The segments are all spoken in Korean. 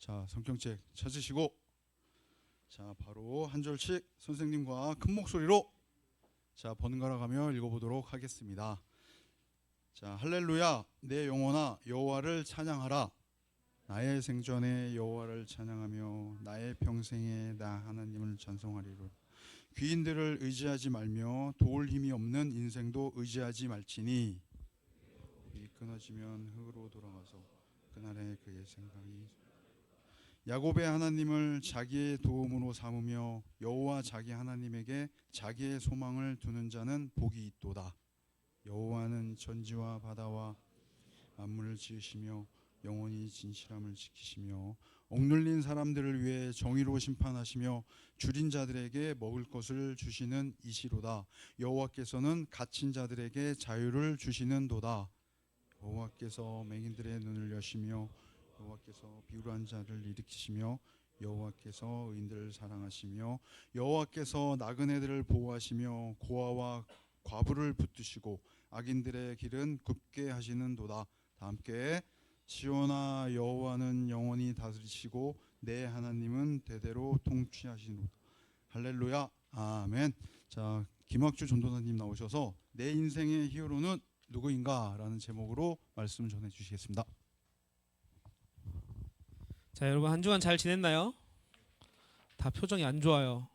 자, 성경책 찾으시고 자, 바로 한 절씩 선생님과 큰 목소리로 자, 번갈아 가며 읽어보도록 하겠습니다. 자, 할렐루야, 내 영혼아 여호와를 찬양하라. 나의 생전에 여호와를 찬양하며 나의 평생에 나 하나님을 찬송하리로다. 귀인들을 의지하지 말며 도울 힘이 없는 인생도 의지하지 말지니 이 끊어지면 흙으로 돌아가서 그날에 그의 생각이 야곱의 하나님을 자기의 도움으로 삼으며 여호와 자기 하나님에게 자기의 소망을 두는 자는 복이 있도다. 여호와는 천지와 바다와 만물을 지으시며 영원히 진실함을 지키시며 억눌린 사람들을 위해 정의로 심판하시며 줄인 자들에게 먹을 것을 주시는 이시로다. 여호와께서는 갇힌 자들에게 자유를 주시는도다. 여호와께서 맹인들의 눈을 여시며 여호와께서 비굴한 자를 일으키시며 여호와께서 의인들을 사랑하시며 여호와께서 나그네들을 보호하시며 고아와 과부를 붙드시고 악인들의 길은 굽게 하시는도다. 다 함께 시온아 여호와는 영원히 다스리시고 내 하나님은 대대로 통치하시노다. 할렐루야, 아멘. 자, 김학주 전도사님 나오셔서 내 인생의 히어로는 누구인가? 라는 제목으로 말씀을 전해 주시겠습니다. 자, 여러분 한 주간 잘 지냈나요? 다 표정이 안 좋아요.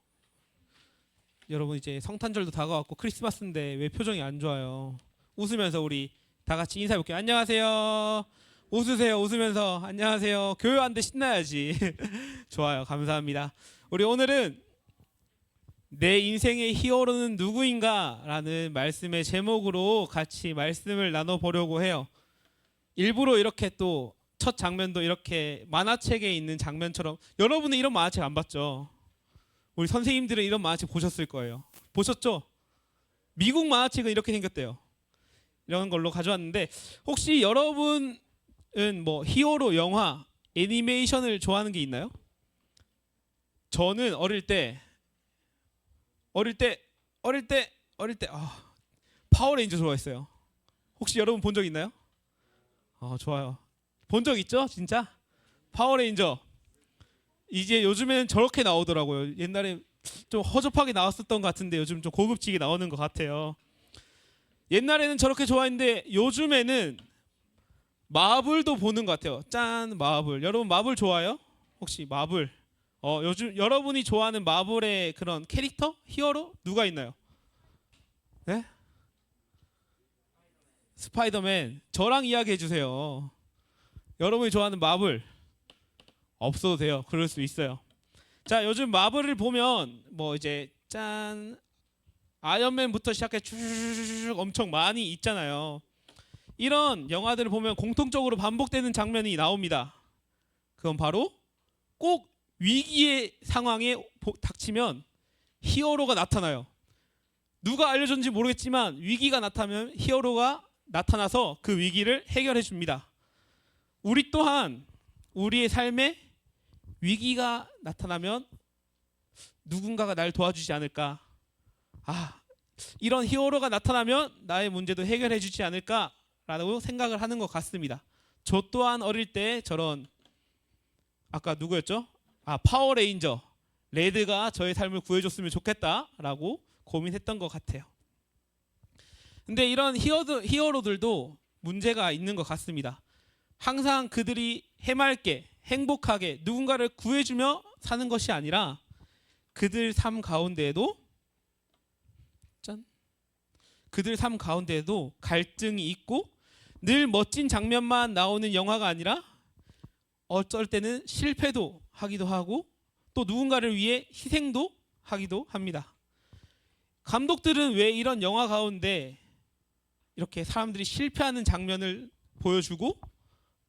여러분 이제 성탄절도 다가왔고 크리스마스인데 왜 표정이 안 좋아요? 웃으면서 우리 다 같이 인사해 볼게요. 안녕하세요. 웃으세요. 웃으면서 안녕하세요. 교회 왔는데 신나야지. 좋아요. 감사합니다. 우리 오늘은 내 인생의 히어로는 누구인가? 라는 말씀의 제목으로 같이 말씀을 나눠보려고 해요. 일부러 이렇게 또 첫 장면도 이렇게 만화책에 있는 장면처럼, 여러분은 이런 만화책 안 봤죠? 우리 선생님들은 이런 만화책 보셨을 거예요. 보셨죠? 미국 만화책은 이렇게 생겼대요. 이런 걸로 가져왔는데, 혹시 여러분은 뭐 히어로 영화, 애니메이션을 좋아하는 게 있나요? 저는 어릴 때 파워레인저 좋아했어요. 혹시 여러분 본 적 있나요? 좋아요. 본 적 있죠? 진짜? 파워레인저. 이제 요즘에는 저렇게 나오더라고요. 옛날에 좀 허접하게 나왔었던 것 같은데 요즘 좀 고급지게 나오는 것 같아요. 옛날에는 저렇게 좋아했는데 요즘에는 마블도 보는 것 같아요. 짠, 마블. 여러분 마블 좋아해요? 혹시 마블? 요즘 여러분이 좋아하는 마블의 그런 캐릭터? 히어로? 누가 있나요? 네? 스파이더맨. 저랑 이야기해 주세요. 여러분이 좋아하는 마블. 없어도 돼요. 그럴 수 있어요. 자, 요즘 마블을 보면 뭐 이제 짠, 아이언맨부터 시작해 쭉 엄청 많이 있잖아요. 이런 영화들을 보면 공통적으로 반복되는 장면이 나옵니다. 그건 바로 꼭 위기의 상황에 닥치면 히어로가 나타나요. 누가 알려줬는지 모르겠지만 위기가 나타나면 히어로가 나타나서 그 위기를 해결해 줍니다. 우리 또한 우리의 삶에 위기가 나타나면 누군가가 날 도와주지 않을까? 이런 히어로가 나타나면 나의 문제도 해결해 주지 않을까라고 생각을 하는 것 같습니다. 저 또한 어릴 때 저런, 아까 누구였죠? 파워레인저. 레드가 저의 삶을 구해줬으면 좋겠다라고 고민했던 것 같아요. 근데 이런 히어로들도 문제가 있는 것 같습니다. 항상 그들이 해맑게 행복하게 누군가를 구해주며 사는 것이 아니라 그들 삶 가운데에도 갈등이 있고 늘 멋진 장면만 나오는 영화가 아니라 어쩔 때는 실패도 하기도 하고 또 누군가를 위해 희생도 하기도 합니다. 감독들은 왜 이런 영화 가운데 이렇게 사람들이 실패하는 장면을 보여주고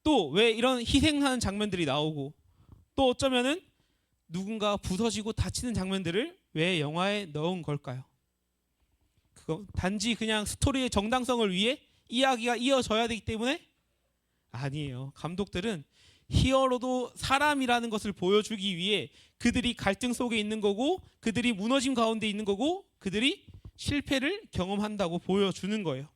또 왜 이런 희생하는 장면들이 나오고 또 어쩌면은 누군가 부서지고 다치는 장면들을 왜 영화에 넣은 걸까요? 그거 단지 그냥 스토리의 정당성을 위해 이야기가 이어져야 되기 때문에? 아니에요. 감독들은 히어로도 사람이라는 것을 보여주기 위해 그들이 갈등 속에 있는 거고 그들이 무너짐 가운데 있는 거고 그들이 실패를 경험한다고 보여주는 거예요.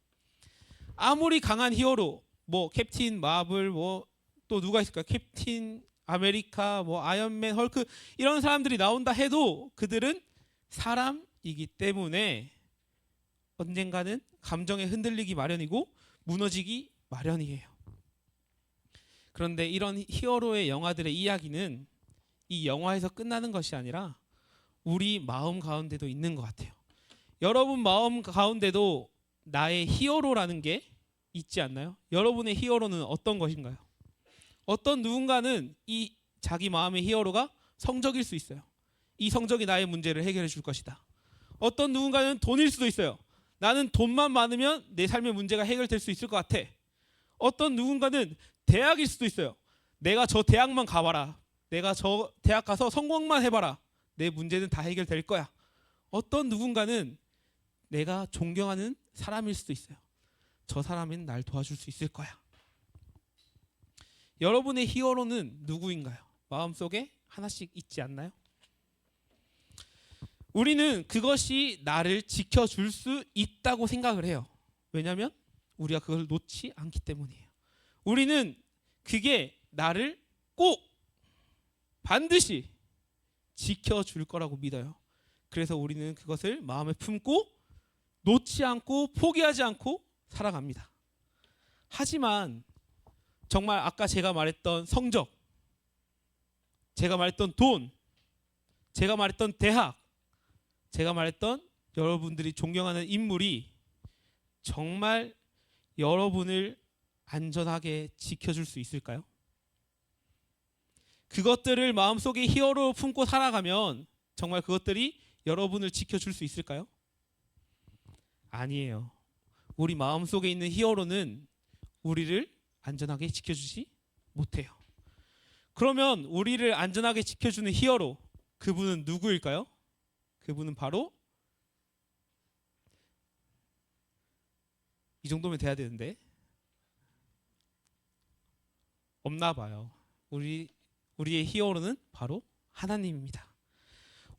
아무리 강한 히어로, 뭐 캡틴 마블, 뭐 또 누가 있을까요? 캡틴 아메리카, 뭐 아이언맨, 헐크 이런 사람들이 나온다 해도 그들은 사람이기 때문에 언젠가는 감정에 흔들리기 마련이고 무너지기 마련이에요. 그런데 이런 히어로의 영화들의 이야기는 이 영화에서 끝나는 것이 아니라 우리 마음 가운데도 있는 것 같아요. 여러분 마음 가운데도 나의 히어로라는 게 있지 않나요? 여러분의 히어로는 어떤 것인가요? 어떤 누군가는 이 자기 마음의 히어로가 성적일 수 있어요. 이 성적이 나의 문제를 해결해 줄 것이다. 어떤 누군가는 돈일 수도 있어요. 나는 돈만 많으면 내 삶의 문제가 해결될 수 있을 것 같아. 어떤 누군가는 대학일 수도 있어요. 내가 저 대학만 가봐라. 내가 저 대학 가서 성공만 해봐라. 내 문제는 다 해결될 거야. 어떤 누군가는 내가 존경하는 사람일 수도 있어요. 저 사람은 날 도와줄 수 있을 거야. 여러분의 히어로는 누구인가요? 마음속에 하나씩 있지 않나요? 우리는 그것이 나를 지켜줄 수 있다고 생각을 해요. 왜냐하면 우리가 그걸 놓지 않기 때문이에요. 우리는 그게 나를 꼭 반드시 지켜줄 거라고 믿어요. 그래서 우리는 그것을 마음에 품고 놓지 않고 포기하지 않고 살아갑니다. 하지만 정말 아까 제가 말했던 성적, 제가 말했던 돈, 제가 말했던 대학, 제가 말했던 여러분들이 존경하는 인물이 정말 여러분을 안전하게 지켜줄 수 있을까요? 그것들을 마음속에 히어로 품고 살아가면 정말 그것들이 여러분을 지켜줄 수 있을까요? 아니에요. 우리 마음속에 있는 히어로는 우리를 안전하게 지켜주지 못해요. 그러면 우리를 안전하게 지켜주는 히어로, 그분은 누구일까요? 그분은 바로 이 정도면 돼야 되는데 없나 봐요. 우리의 히어로는 바로 하나님입니다.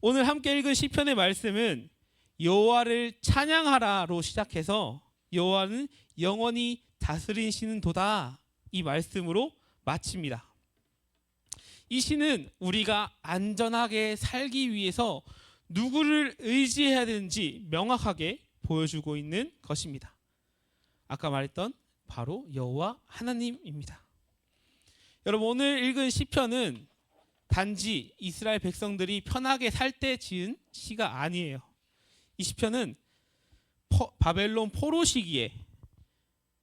오늘 함께 읽은 시편의 말씀은 여호와를 찬양하라로 시작해서 여호와는 영원히 다스리시는 도다 이 말씀으로 마칩니다. 이 시는 우리가 안전하게 살기 위해서 누구를 의지해야 되는지 명확하게 보여주고 있는 것입니다. 아까 말했던 바로 여호와 하나님입니다. 여러분 오늘 읽은 시편은 단지 이스라엘 백성들이 편하게 살 때 지은 시가 아니에요. 이 시편은 바벨론 포로 시기에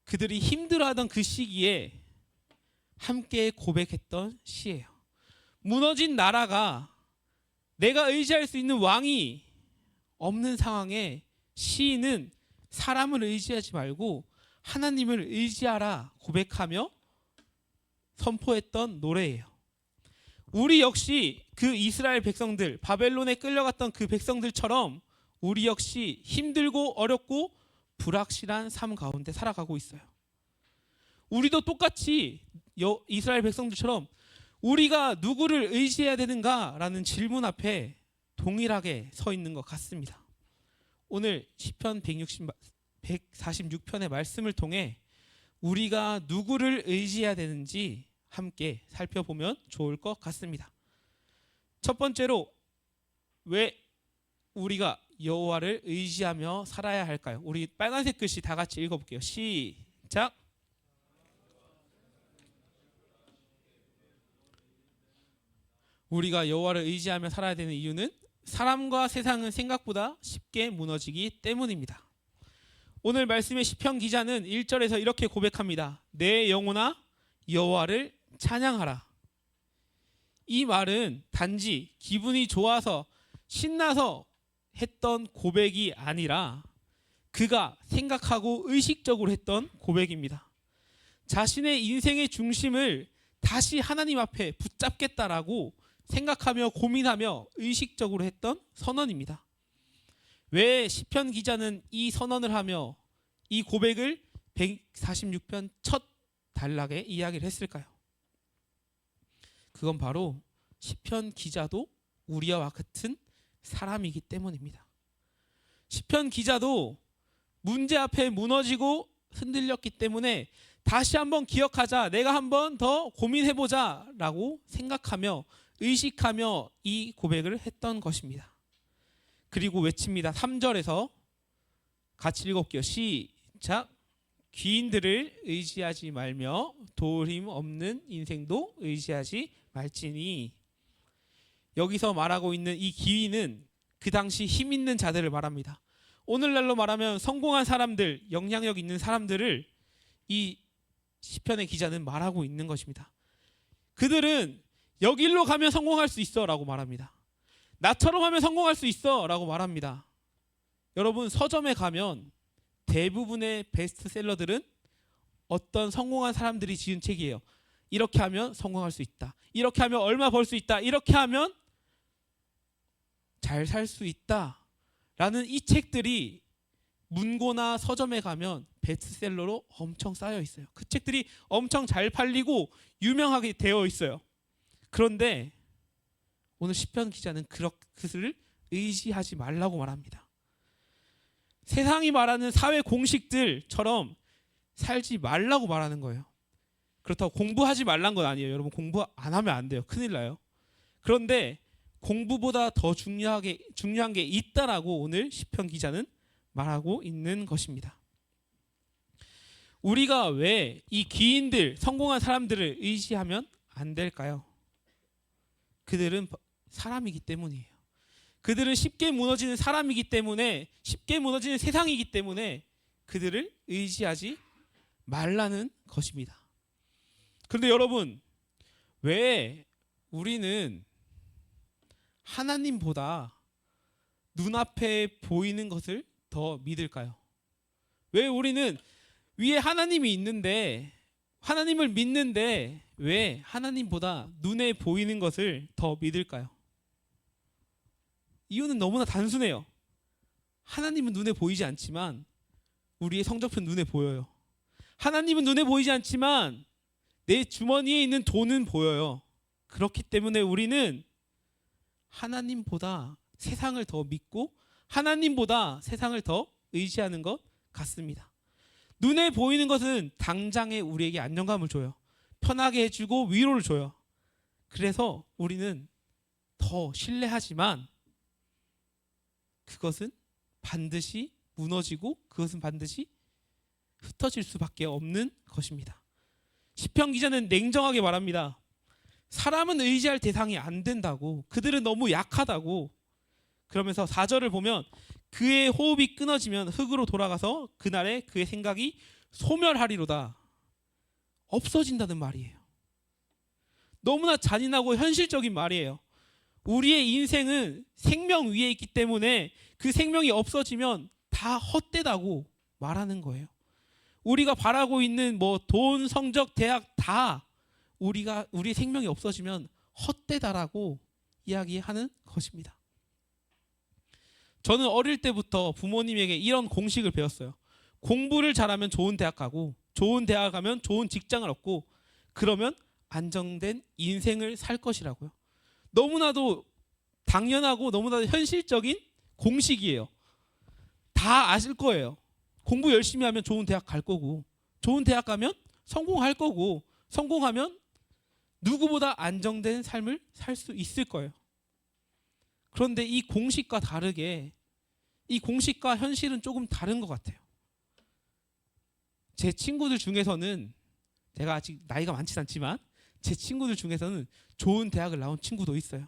그들이 힘들어하던 그 시기에 함께 고백했던 시예요. 무너진 나라가 내가 의지할 수 있는 왕이 없는 상황에 시인은 사람을 의지하지 말고 하나님을 의지하라 고백하며 선포했던 노래예요. 우리 역시 그 이스라엘 백성들, 바벨론에 끌려갔던 그 백성들처럼 우리 역시 힘들고 어렵고 불확실한 삶 가운데 살아가고 있어요. 우리도 똑같이 이스라엘 백성들처럼 우리가 누구를 의지해야 되는가라는 질문 앞에 동일하게 서 있는 것 같습니다. 오늘 시편 146편의 말씀을 통해 우리가 누구를 의지해야 되는지 함께 살펴보면 좋을 것 같습니다. 첫 번째로 왜 우리가 여호와를 의지하며 살아야 할까요? 우리 빨간색 글씨 다 같이 읽어볼게요. 시작. 우리가 여호와를 의지하며 살아야 되는 이유는 사람과 세상은 생각보다 쉽게 무너지기 때문입니다. 오늘 말씀의 시편 기자는 1절에서 이렇게 고백합니다. 내 영혼아 여호와를 찬양하라. 이 말은 단지 기분이 좋아서 신나서 했던 고백이 아니라 그가 생각하고 의식적으로 했던 고백입니다. 자신의 인생의 중심을 다시 하나님 앞에 붙잡겠다라고 생각하며 고민하며 의식적으로 했던 선언입니다. 왜 시편 기자는 이 선언을 하며 이 고백을 146편 첫 단락에 이야기를 했을까요? 그건 바로 시편 기자도 우리와 같은 사람이기 때문입니다. 시편 기자도 문제 앞에 무너지고 흔들렸기 때문에 다시 한번 기억하자, 내가 한번 더 고민해보자 라고 생각하며 의식하며 이 고백을 했던 것입니다. 그리고 외칩니다. 3절에서 같이 읽어볼게요. 시작. 귀인들을 의지하지 말며 도울 힘 없는 인생도 의지하지 말지니. 여기서 말하고 있는 이 귀인은 그 당시 힘 있는 자들을 말합니다. 오늘날로 말하면 성공한 사람들, 영향력 있는 사람들을 이 시편의 기자는 말하고 있는 것입니다. 그들은 여길로 가면 성공할 수 있어 라고 말합니다. 나처럼 하면 성공할 수 있어 라고 말합니다. 여러분, 서점에 가면 대부분의 베스트셀러들은 어떤 성공한 사람들이 지은 책이에요. 이렇게 하면 성공할 수 있다, 이렇게 하면 얼마 벌 수 있다, 이렇게 하면 잘 살 수 있다 라는 이 책들이 문고나 서점에 가면 베스트셀러로 엄청 쌓여 있어요. 그 책들이 엄청 잘 팔리고 유명하게 되어 있어요. 그런데 오늘 시편 기자는 그것을 의지하지 말라고 말합니다. 세상이 말하는 사회 공식들처럼 살지 말라고 말하는 거예요. 그렇다고 공부하지 말란 건 아니에요. 여러분, 공부 안 하면 안 돼요. 큰일 나요. 그런데 공부보다 더 중요한 게 있다라고 오늘 시편 기자는 말하고 있는 것입니다. 우리가 왜 이 귀인들, 성공한 사람들을 의지하면 안 될까요? 그들은 사람이기 때문이에요. 그들은 쉽게 무너지는 사람이기 때문에, 쉽게 무너지는 세상이기 때문에 그들을 의지하지 말라는 것입니다. 그런데 여러분, 왜 우리는 하나님보다 눈앞에 보이는 것을 더 믿을까요? 왜 우리는 위에 하나님이 있는데, 하나님을 믿는데 왜 하나님보다 눈에 보이는 것을 더 믿을까요? 이유는 너무나 단순해요. 하나님은 눈에 보이지 않지만 우리의 성적표는 눈에 보여요. 하나님은 눈에 보이지 않지만 내 주머니에 있는 돈은 보여요. 그렇기 때문에 우리는 하나님보다 세상을 더 믿고 하나님보다 세상을 더 의지하는 것 같습니다. 눈에 보이는 것은 당장에 우리에게 안정감을 줘요. 편하게 해주고 위로를 줘요. 그래서 우리는 더 신뢰하지만 그것은 반드시 무너지고 그것은 반드시 흩어질 수밖에 없는 것입니다. 시편 기자는 냉정하게 말합니다. 사람은 의지할 대상이 안 된다고, 그들은 너무 약하다고. 그러면서 4절을 보면 그의 호흡이 끊어지면 흙으로 돌아가서 그날에 그의 생각이 소멸하리로다. 없어진다는 말이에요. 너무나 잔인하고 현실적인 말이에요. 우리의 인생은 생명 위에 있기 때문에 그 생명이 없어지면 다 헛되다고 말하는 거예요. 우리가 바라고 있는 돈, 성적, 대학 다 우리의 생명이 없어지면 헛되다라고 이야기하는 것입니다. 저는 어릴 때부터 부모님에게 이런 공식을 배웠어요. 공부를 잘하면 좋은 대학 가고, 좋은 대학 가면 좋은 직장을 얻고, 그러면 안정된 인생을 살 것이라고요. 너무나도 당연하고 너무나도 현실적인 공식이에요. 다 아실 거예요. 공부 열심히 하면 좋은 대학 갈 거고, 좋은 대학 가면 성공할 거고, 성공하면 누구보다 안정된 삶을 살 수 있을 거예요. 그런데 이 공식과 다르게, 이 공식과 현실은 조금 다른 것 같아요. 제 친구들 중에서는, 제가 아직 나이가 많진 않지만 제 친구들 중에서는 좋은 대학을 나온 친구도 있어요.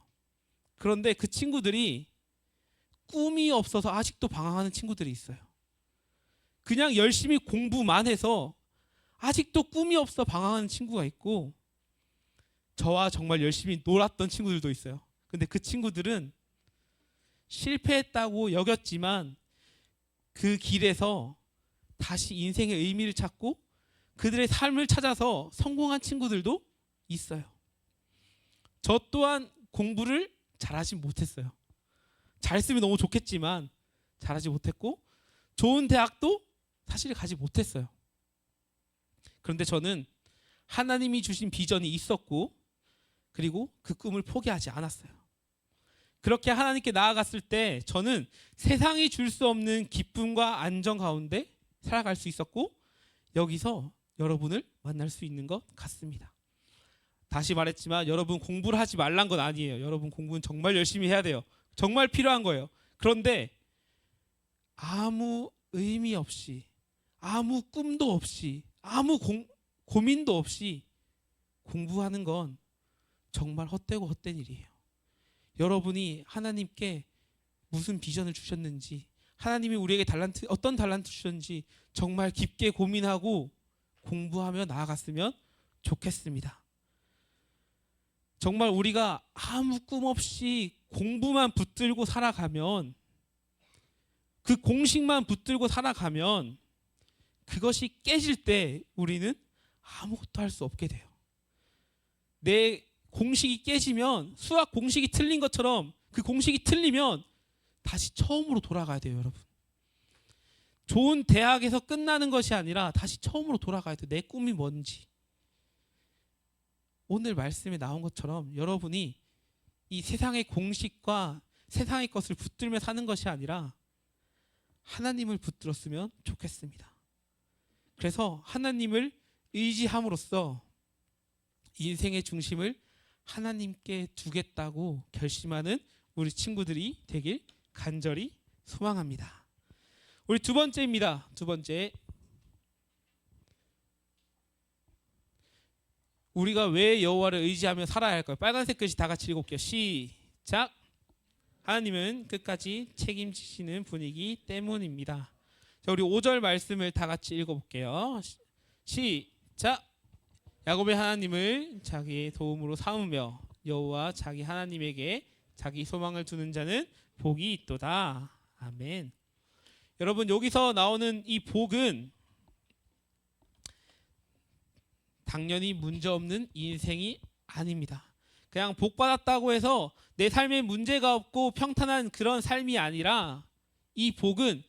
그런데 그 친구들이 꿈이 없어서 아직도 방황하는 친구들이 있어요. 그냥 열심히 공부만 해서 아직도 꿈이 없어 방황하는 친구가 있고, 저와 정말 열심히 놀았던 친구들도 있어요. 근데 그 친구들은 실패했다고 여겼지만 그 길에서 다시 인생의 의미를 찾고 그들의 삶을 찾아서 성공한 친구들도 있어요. 저 또한 공부를 잘하지 못했어요. 잘했으면 너무 좋겠지만 잘하지 못했고, 좋은 대학도 사실 가지 못했어요. 그런데 저는 하나님이 주신 비전이 있었고, 그리고 그 꿈을 포기하지 않았어요. 그렇게 하나님께 나아갔을 때 저는 세상이 줄 수 없는 기쁨과 안정 가운데 살아갈 수 있었고, 여기서 여러분을 만날 수 있는 것 같습니다. 다시 말했지만 여러분 공부를 하지 말란 건 아니에요. 여러분 공부는 정말 열심히 해야 돼요. 정말 필요한 거예요. 그런데 아무 의미 없이, 아무 꿈도 없이, 아무 고민도 없이 공부하는 건 정말 헛되고 헛된 일이에요. 여러분이 하나님께 무슨 비전을 주셨는지, 하나님이 우리에게 어떤 달란트 주셨는지 정말 깊게 고민하고 공부하며 나아갔으면 좋겠습니다. 정말 우리가 아무 꿈 없이 공부만 붙들고 살아가면, 그 공식만 붙들고 살아가면 그것이 깨질 때 우리는 아무것도 할 수 없게 돼요. 내 공식이 깨지면, 수학 공식이 틀린 것처럼 그 공식이 틀리면 다시 처음으로 돌아가야 돼요, 여러분. 좋은 대학에서 끝나는 것이 아니라 다시 처음으로 돌아가야 돼요. 내 꿈이 뭔지. 오늘 말씀에 나온 것처럼 여러분이 이 세상의 공식과 세상의 것을 붙들며 사는 것이 아니라 하나님을 붙들었으면 좋겠습니다. 그래서 하나님을 의지함으로써 인생의 중심을 하나님께 두겠다고 결심하는 우리 친구들이 되길 간절히 소망합니다. 우리 두 번째입니다. 두 번째, 우리가 왜 여호와를 의지하며 살아야 할까요? 빨간색 글씨 다 같이 읽어볼게요. 시작. 하나님은 끝까지 책임지시는 분이기 때문입니다. 자, 우리 5절 말씀을 다 같이 읽어볼게요. 시작. 야곱의 하나님을 자기의 도움으로 삼으며 여호와 자기 하나님에게 자기 소망을 두는 자는 복이 있도다. 아멘. 여러분, 여기서 나오는 이 복은 당연히 문제없는 인생이 아닙니다. 그냥 복 받았다고 해서 내 삶에 문제가 없고 평탄한 그런 삶이 아니라, 이 복은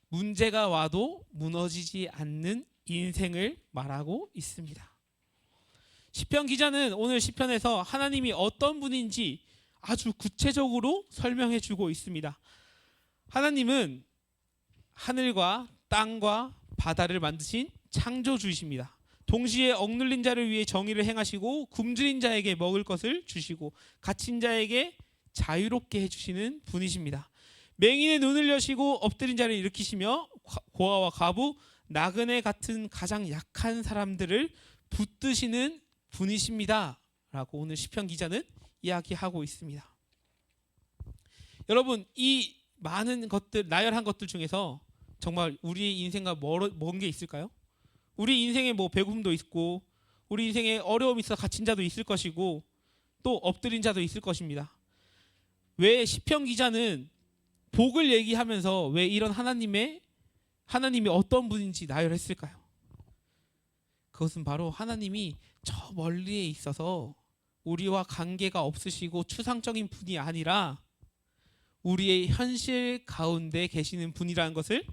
문제가 와도 무너지지 않는 인생을 말하고 있습니다. 시편 기자는 오늘 시편에서 하나님이 어떤 분인지 아주 구체적으로 설명해 주고 있습니다. 하나님은 하늘과 땅과 바다를 만드신 창조주이십니다. 동시에 억눌린 자를 위해 정의를 행하시고 굶주린 자에게 먹을 것을 주시고 갇힌 자에게 자유롭게 해주시는 분이십니다. 맹인의 눈을 여시고 엎드린 자를 일으키시며 고아와 과부, 나그네 같은 가장 약한 사람들을 붙드시는 분이십니다. 라고 오늘 시편 기자는 이야기하고 있습니다. 여러분, 이 많은 것들, 나열한 것들 중에서 정말 우리의 인생과 먼 게 있을까요? 우리 인생에 뭐 배고픔도 있고, 우리 인생에 어려움이 있어 갇힌 자도 있을 것이고, 또 엎드린 자도 있을 것입니다. 왜 시편 기자는 복을 얘기하면서 왜 이런 하나님이 어떤 분인지 나열했을까요? 그것은 바로 하나님이 저 멀리에 있어서 우리와 관계가 없으시고 추상적인 분이 아니라 우리의 현실 가운데 계시는 분이라는 것을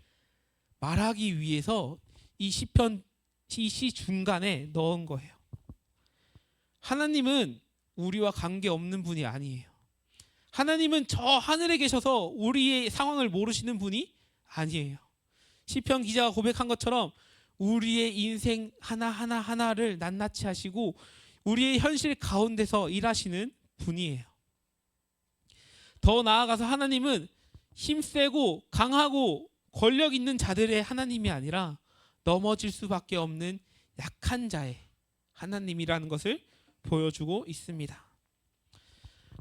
말하기 위해서 이 시편 이 시 중간에 넣은 거예요. 하나님은 우리와 관계 없는 분이 아니에요. 하나님은 저 하늘에 계셔서 우리의 상황을 모르시는 분이 아니에요. 시편 기자가 고백한 것처럼 우리의 인생 하나하나를 낱낱이 하시고 우리의 현실 가운데서 일하시는 분이에요. 더 나아가서 하나님은 힘세고 강하고 권력 있는 자들의 하나님이 아니라 넘어질 수밖에 없는 약한 자의 하나님이라는 것을 보여주고 있습니다.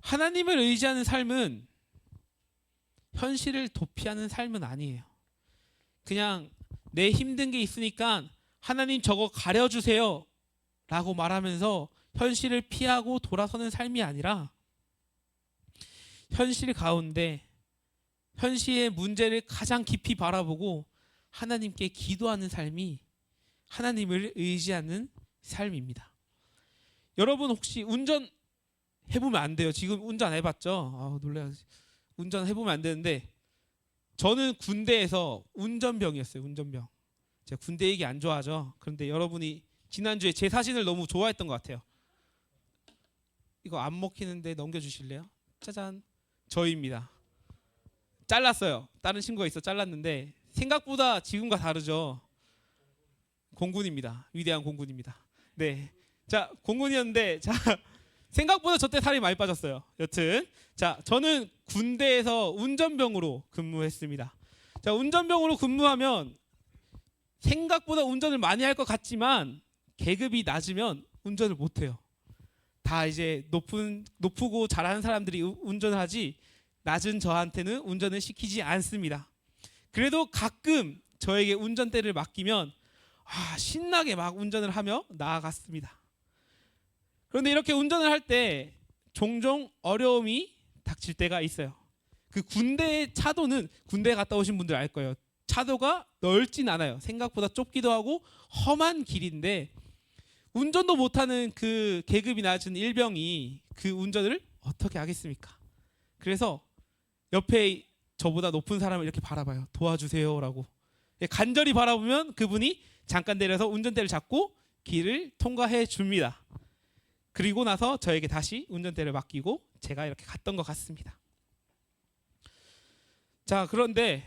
하나님을 의지하는 삶은 현실을 도피하는 삶은 아니에요. 그냥 내 힘든 게 있으니까 하나님 저거 가려주세요 라고 말하면서 현실을 피하고 돌아서는 삶이 아니라, 현실 가운데 현실의 문제를 가장 깊이 바라보고 하나님께 기도하는 삶이 하나님을 의지하는 삶입니다. 여러분 혹시 운전 해보면 안 돼요. 지금 운전 안 해봤죠? 놀라야지. 운전 해보면 안 되는데, 저는 군대에서 운전병이었어요. 운전병. 제가 군대 얘기 안 좋아하죠. 그런데 여러분이 지난주에 제 사진을 너무 좋아했던 것 같아요. 이거 안 먹히는데 넘겨주실래요? 짜잔, 저입니다. 잘랐어요. 다른 친구가 있어 잘랐는데 생각보다 지금과 다르죠. 공군입니다. 위대한 공군입니다. 네. 자, 공군이었는데 자, 생각보다 저 때 살이 많이 빠졌어요. 여튼 자, 저는 군대에서 운전병으로 근무했습니다. 자, 운전병으로 근무하면 생각보다 운전을 많이 할 것 같지만 계급이 낮으면 운전을 못 해요. 다 이제 높고 잘하는 사람들이 운전을 하지 낮은 저한테는 운전을 시키지 않습니다. 그래도 가끔 저에게 운전대를 맡기면 신나게 막 운전을 하며 나아갔습니다. 그런데 이렇게 운전을 할 때 종종 어려움이 닥칠 때가 있어요. 그 군대의 차도는 군대 갔다 오신 분들 알 거예요. 차도가 넓진 않아요. 생각보다 좁기도 하고 험한 길인데 운전도 못하는 그 계급이 낮은 일병이 그 운전을 어떻게 하겠습니까? 그래서 옆에 저보다 높은 사람을 이렇게 바라봐요. 도와주세요라고. 간절히 바라보면 그분이 잠깐 내려서 운전대를 잡고 길을 통과해 줍니다. 그리고 나서 저에게 다시 운전대를 맡기고 제가 이렇게 갔던 것 같습니다. 자, 그런데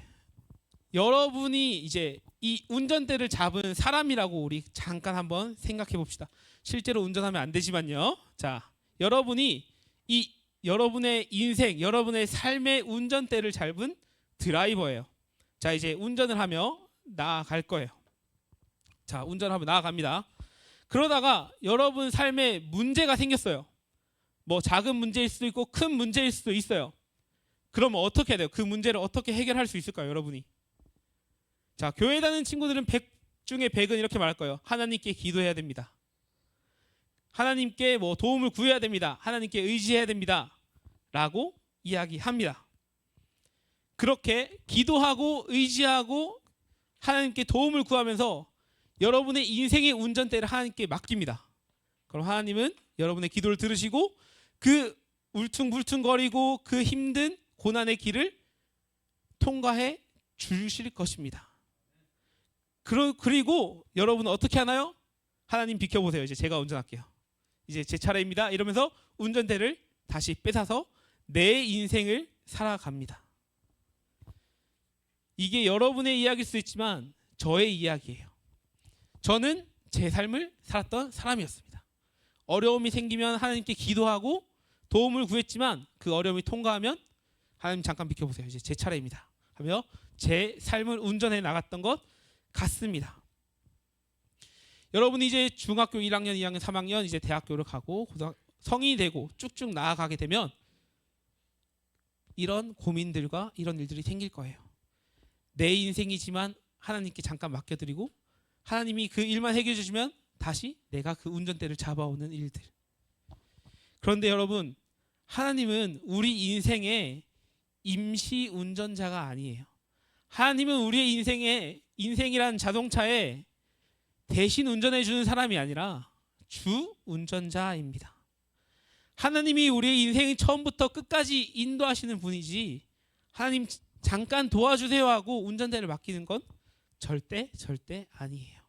여러분이 이제 이 운전대를 잡은 사람이라고 우리 잠깐 한번 생각해 봅시다. 실제로 운전하면 안 되지만요. 자, 여러분이 이 여러분의 인생, 여러분의 삶의 운전대를 잡은 드라이버예요. 자, 이제 운전을 하며 나아갈 거예요. 자, 운전하며 나아갑니다. 그러다가 여러분 삶에 문제가 생겼어요. 뭐 작은 문제일 수도 있고 큰 문제일 수도 있어요. 그러면 어떻게 해야 돼요? 그 문제를 어떻게 해결할 수 있을까요, 여러분이? 자, 교회 다니는 친구들은 100 중에 100은 이렇게 말할 거예요. 하나님께 기도해야 됩니다. 하나님께 뭐 도움을 구해야 됩니다. 하나님께 의지해야 됩니다. 라고 이야기합니다. 그렇게 기도하고 의지하고 하나님께 도움을 구하면서 여러분의 인생의 운전대를 하나님께 맡깁니다. 그럼 하나님은 여러분의 기도를 들으시고 그 울퉁불퉁거리고 그 힘든 고난의 길을 통과해 주실 것입니다. 그리고 여러분은 어떻게 하나요? 하나님 비켜보세요. 이제 제가 운전할게요. 이제 제 차례입니다. 이러면서 운전대를 다시 뺏어서 내 인생을 살아갑니다. 이게 여러분의 이야기일 수 있지만 저의 이야기예요. 저는 제 삶을 살았던 사람이었습니다. 어려움이 생기면 하나님께 기도하고 도움을 구했지만 그 어려움이 통과하면 하나님 잠깐 비켜보세요. 이제 제 차례입니다. 하며 제 삶을 운전해 나갔던 것 같습니다. 여러분이 이제 중학교 1학년, 2학년, 3학년 이제 대학교를 가고 성인이 되고 쭉쭉 나아가게 되면 이런 고민들과 이런 일들이 생길 거예요. 내 인생이지만 하나님께 잠깐 맡겨드리고 하나님이 그 일만 해결해 주시면 다시 내가 그 운전대를 잡아오는 일들. 그런데 여러분, 하나님은 우리 인생의 임시 운전자가 아니에요. 하나님은 우리의 인생이란 자동차에 대신 운전해 주는 사람이 아니라 주 운전자입니다. 하나님이 우리의 인생이 처음부터 끝까지 인도하시는 분이지 하나님 잠깐 도와주세요 하고 운전대를 맡기는 건 절대 아니에요.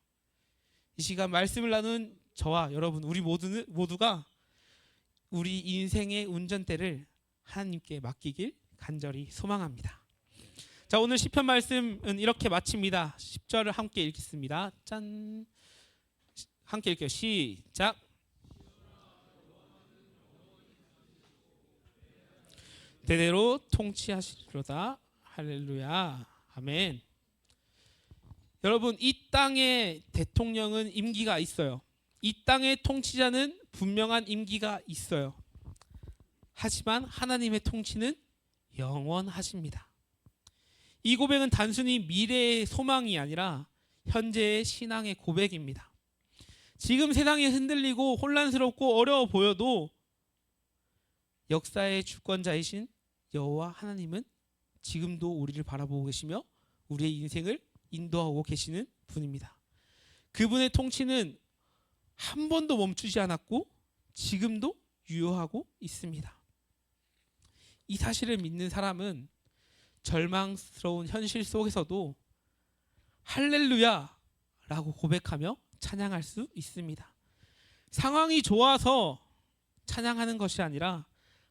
이 시간 말씀을 나눈 저와 여러분 우리 모두가 우리 인생의 운전대를 하나님께 맡기길 간절히 소망합니다. 자, 오늘 시편 말씀은 이렇게 마칩니다. 10절을 함께 읽겠습니다. 짠. 함께 읽게요. 시작. 대대로 통치하시리로다. 할렐루야. 아멘. 여러분, 이 땅의 대통령은 임기가 있어요. 이 땅의 통치자는 분명한 임기가 있어요. 하지만 하나님의 통치는 영원하십니다. 이 고백은 단순히 미래의 소망이 아니라 현재의 신앙의 고백입니다. 지금 세상이 흔들리고 혼란스럽고 어려워 보여도 역사의 주권자이신 여호와 하나님은 지금도 우리를 바라보고 계시며 우리의 인생을 인도하고 계시는 분입니다. 그분의 통치는 한 번도 멈추지 않았고 지금도 유효하고 있습니다. 이 사실을 믿는 사람은 절망스러운 현실 속에서도 할렐루야 라고 고백하며 찬양할 수 있습니다. 상황이 좋아서 찬양하는 것이 아니라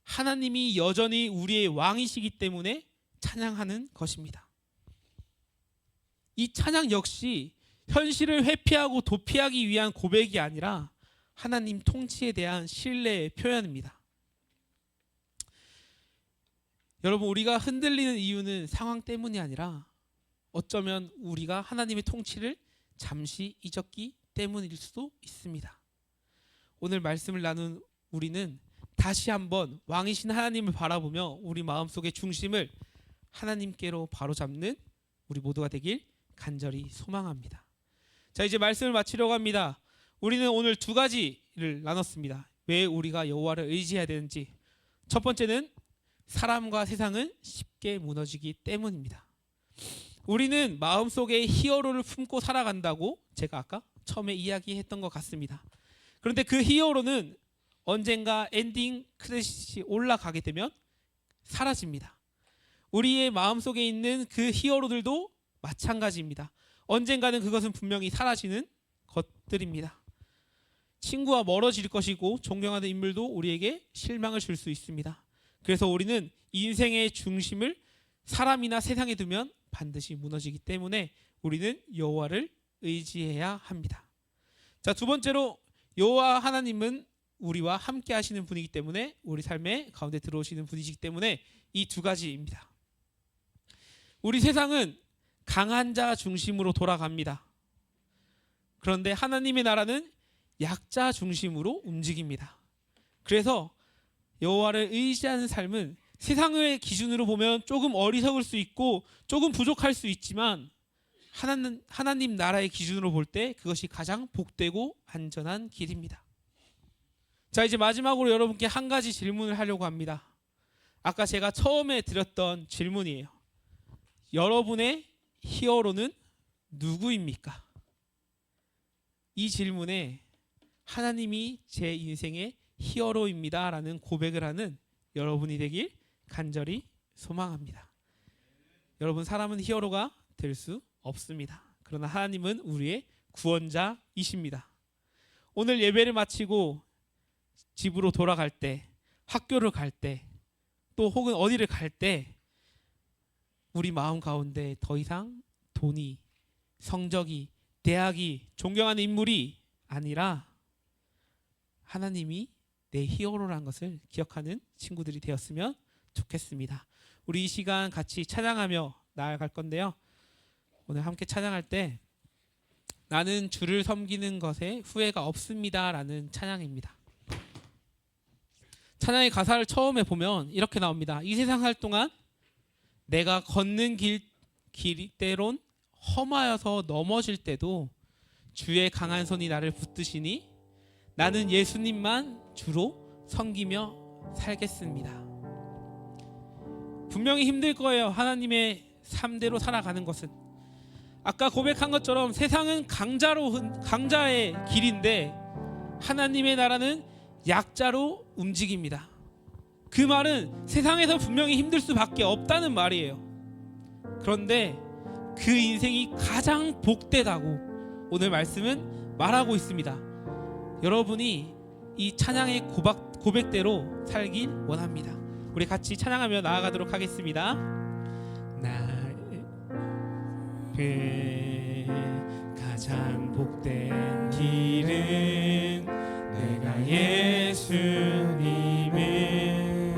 하나님이 여전히 우리의 왕이시기 때문에 찬양하는 것입니다. 이 찬양 역시 현실을 회피하고 도피하기 위한 고백이 아니라 하나님 통치에 대한 신뢰의 표현입니다. 여러분, 우리가 흔들리는 이유는 상황 때문이 아니라 어쩌면 우리가 하나님의 통치를 잠시 잊었기 때문일 수도 있습니다. 오늘 말씀을 나눈 우리는 다시 한번 왕이신 하나님을 바라보며 우리 마음속의 중심을 하나님께로 바로잡는 우리 모두가 되길 간절히 소망합니다. 자, 이제 말씀을 마치려고 합니다. 우리는 오늘 두 가지를 나눴습니다. 왜 우리가 여호와를 의지해야 되는지. 첫 번째는 사람과 세상은 쉽게 무너지기 때문입니다. 우리는 마음속에 히어로를 품고 살아간다고 제가 아까 처음에 이야기했던 것 같습니다. 그런데 그 히어로는 언젠가 엔딩 크레딧이 올라가게 되면 사라집니다. 우리의 마음속에 있는 그 히어로들도 마찬가지입니다. 언젠가는 그것은 분명히 사라지는 것들입니다. 친구와 멀어질 것이고 존경하는 인물도 우리에게 실망을 줄 수 있습니다. 그래서 우리는 인생의 중심을 사람이나 세상에 두면 반드시 무너지기 때문에 우리는 여호와를 의지해야 합니다. 자, 두 번째로 여호와 하나님은 우리와 함께 하시는 분이기 때문에 우리 삶의 가운데 들어오시는 분이시기 때문에 이 두 가지입니다. 우리 세상은 강한 자 중심으로 돌아갑니다. 그런데 하나님의 나라는 약자 중심으로 움직입니다. 그래서 여호와를 의지하는 삶은 세상의 기준으로 보면 조금 어리석을 수 있고 조금 부족할 수 있지만 하나님 나라의 기준으로 볼 때 그것이 가장 복되고 안전한 길입니다. 자, 이제 마지막으로 여러분께 한 가지 질문을 하려고 합니다. 아까 제가 처음에 드렸던 질문이에요. 여러분의 히어로는 누구입니까? 이 질문에 하나님이 제 인생의 히어로입니다 라는 고백을 하는 여러분이 되길 간절히 소망합니다. 여러분, 사람은 히어로가 될 수 없습니다. 그러나 하나님은 우리의 구원자이십니다. 오늘 예배를 마치고 집으로 돌아갈 때, 학교를 갈 때, 또 혹은 어디를 갈 때 우리 마음 가운데 더 이상 돈이, 성적이, 대학이, 존경하는 인물이 아니라 하나님이 내 히어로라는 것을 기억하는 친구들이 되었으면 좋겠습니다. 우리 이 시간 같이 찬양하며 나아갈 건데요. 오늘 함께 찬양할 때 나는 주를 섬기는 것에 후회가 없습니다 라는 찬양입니다. 찬양의 가사를 처음에 보면 이렇게 나옵니다. 이 세상 살 동안 내가 걷는 길 때론 험하여서 넘어질 때도 주의 강한 손이 나를 붙드시니 나는 예수님만 주로 섬기며 살겠습니다. 분명히 힘들 거예요. 하나님의 삶대로 살아가는 것은. 아까 고백한 것처럼 세상은 강자의 길인데 하나님의 나라는 약자로 움직입니다. 그 말은 세상에서 분명히 힘들 수밖에 없다는 말이에요. 그런데 그 인생이 가장 복되다고 오늘 말씀은 말하고 있습니다. 여러분이 이 찬양의 고백대로 살길 원합니다. 우리 같이 찬양하며 나아가도록 하겠습니다. 나의 가장 복된 길은 내가 예수님을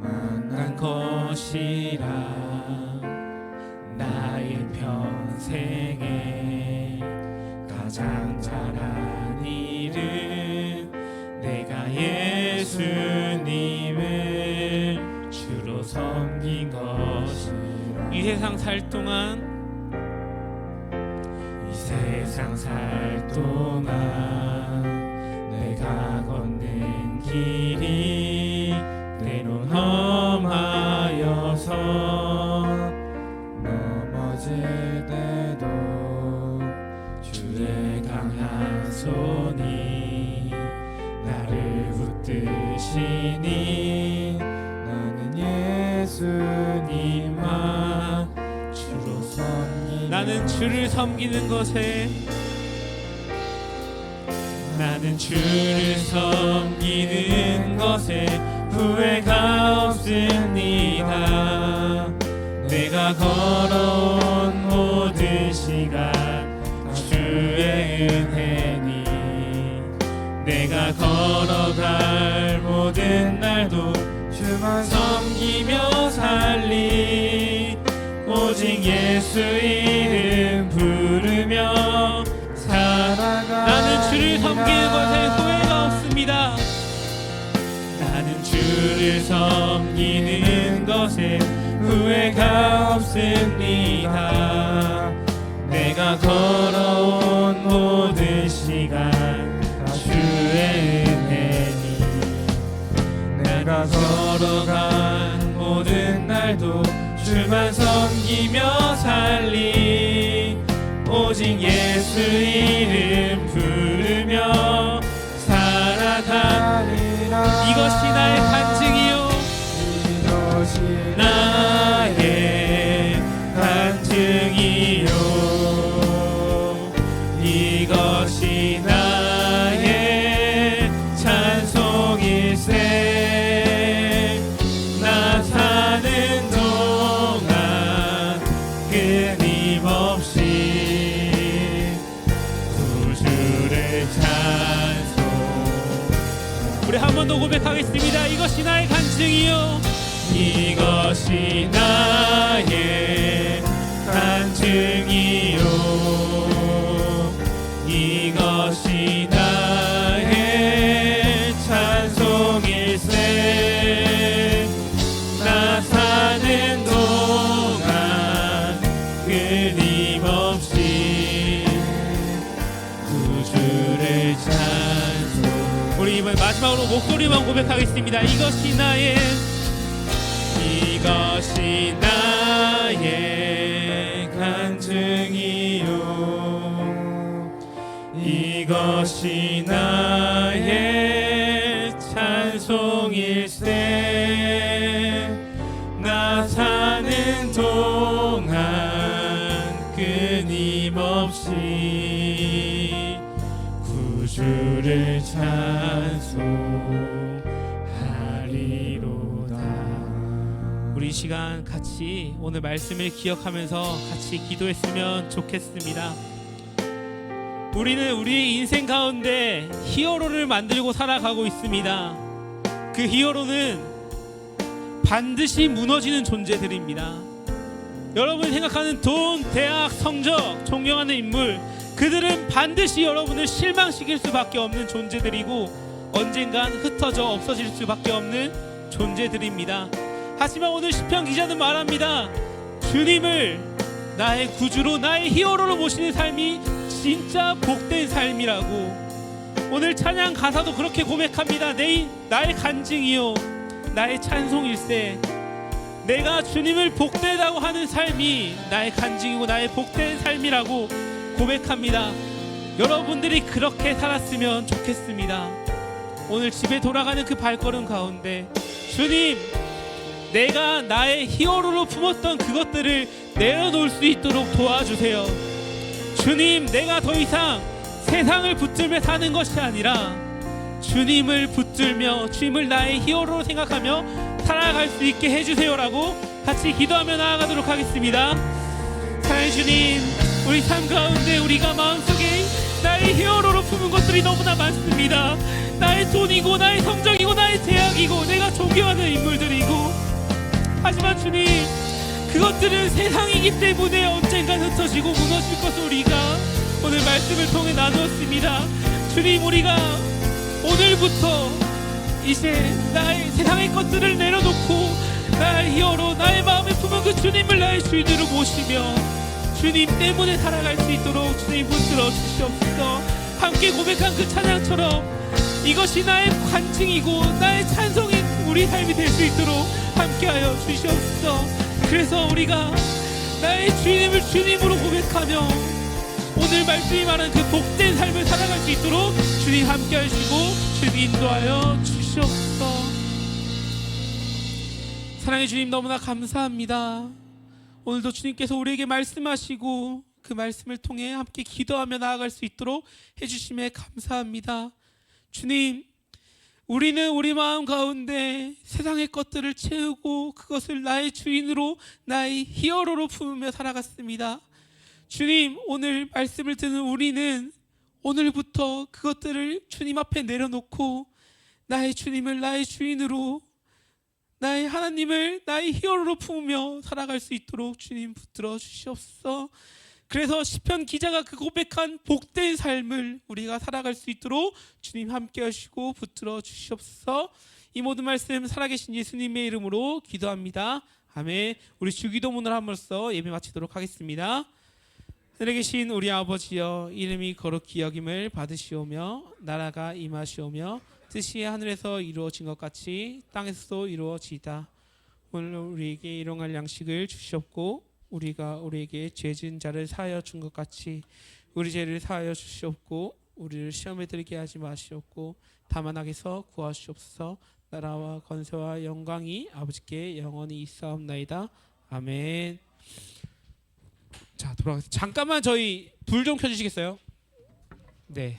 만난 것이라. 나의 평생에 가장 잘한 일은 내가 예수님을 주로 섬긴 것이라. 이 세상 살 동안 내가 걷는 길이 때론 험하여서 넘어질 때도 주의 강한 손이 나를 붙드시니 나는 예수님만 주로 섬기며 나는 주를 섬기는 것에 후회가 없습니다. 내가 걸어온 모든 시간 은혜니 내가 걸어갈 모든 날도 주만 섬기며 살리 오직 예수 이름 부르며 살아가 나는 주를 섬기는 것에 후회가 없습니다. 나는 주를 섬기는 것에 후회가 없습니다. 내가 걸어온 모든 시간 다 주의 은혜니 내가 걸어간 모든 날도 주만 섬기며 살리 오직 예수 이름 부르며 살아가리라. 이것이 나의 간증이요 이것이 나의 간증이요 이것이 나의 찬송일세 나 사는 동안 끊임없이 구주를 찬송. 우리 한 번 더 고백하겠습니다. 이것이 나의 간증이요 이것이 나의 간증이요 이것이 나의 찬송일세 나 사는 동안 끊임없이 구주를 찬송. 우리 이번 마지막으로 목소리만 고백하겠습니다. 이것이 나의 간증이요 이것이 나의 찬송일세 나 사는 동안 끊임없이 구주를 찬송하리로다. 우리 이 시간 같이 오늘 말씀을 기억하면서 같이 기도했으면 좋겠습니다. 우리는 우리의 인생 가운데 히어로를 만들고 살아가고 있습니다. 그 히어로는 반드시 무너지는 존재들입니다. 여러분이 생각하는 돈, 대학, 성적, 존경하는 인물, 그들은 반드시 여러분을 실망시킬 수밖에 없는 존재들이고 언젠간 흩어져 없어질 수밖에 없는 존재들입니다. 하지만 오늘 시편 기자는 말합니다. 주님을 나의 구주로 나의 히어로로 모시는 삶이 진짜 복된 삶이라고. 오늘 찬양 가사도 그렇게 고백합니다. 나의 간증이요 나의 찬송일세. 내가 주님을 복되다고 하는 삶이 나의 간증이고 나의 복된 삶이라고 고백합니다. 여러분들이 그렇게 살았으면 좋겠습니다. 오늘 집에 돌아가는 그 발걸음 가운데 주님, 내가 나의 히어로로 품었던 그것들을 내려놓을 수 있도록 도와주세요. 주님, 내가 더 이상 세상을 붙들며 사는 것이 아니라 주님을 붙들며 주님을 나의 히어로로 생각하며 살아갈 수 있게 해주세요라고 같이 기도하며 나아가도록 하겠습니다. 사랑하는 주님, 우리 삶 가운데 우리가 마음속에 나의 히어로로 품은 것들이 너무나 많습니다. 나의 돈이고 나의 성적이고 나의 대학이고 내가 존경하는 인물들이고, 하지만 주님, 그것들은 세상이기 때문에 언젠가 흩어지고 무너질 것을 우리가 오늘 말씀을 통해 나누었습니다. 주님, 우리가 오늘부터 이제 나의 세상의 것들을 내려놓고 나의 히어로, 나의 마음에 품은 그 주님을 나의 주인으로 모시며 주님 때문에 살아갈 수 있도록 주님 붙들어 주시옵소서. 함께 고백한 그 찬양처럼 이것이 나의 간증이고 나의 찬송인 우리 삶이 될 수 있도록 함께하여 주시옵소서. 그래서 우리가 나의 주님을 주님으로 고백하며 오늘 말씀이 말하는 그 복된 삶을 살아갈 수 있도록 주님 함께하시고 주님 인도하여 주시옵소서. 사랑의 주님, 너무나 감사합니다. 오늘도 주님께서 우리에게 말씀하시고 그 말씀을 통해 함께 기도하며 나아갈 수 있도록 해주심에 감사합니다. 주님, 우리는 우리 마음 가운데 세상의 것들을 채우고 그것을 나의 주인으로 나의 히어로로 품으며 살아갔습니다. 주님, 오늘 말씀을 듣는 우리는 오늘부터 그것들을 주님 앞에 내려놓고 나의 주님을 나의 주인으로, 나의 하나님을 나의 히어로로 품으며 살아갈 수 있도록 주님 붙들어 주시옵소서. 그래서 시편 기자가 그 고백한 복된 삶을 우리가 살아갈 수 있도록 주님 함께 하시고 붙들어 주시옵소서. 이 모든 말씀 살아계신 예수님의 이름으로 기도합니다. 아멘. 우리 주기도문을 함으로써 예배 마치도록 하겠습니다. 하늘에 계신 우리 아버지여, 이름이 거룩히 여김을 받으시오며 나라가 임하시오며 뜻이 하늘에서 이루어진 것 같이 땅에서도 이루어지이다. 오늘 우리에게 일용할 양식을 주시옵고 우리가 우리에게 죄 지은 자를 사하여 준 것 같이 우리 죄를 사하여 주시옵고 우리를 시험에 들게 하지 마시옵고 다만 악에서 구하시옵소서. 나라와 권세와 영광이 아버지께 영원히 있사옵나이다. 아멘. 자, 돌아가서 잠깐만 저희 불 좀 켜주시겠어요? 네.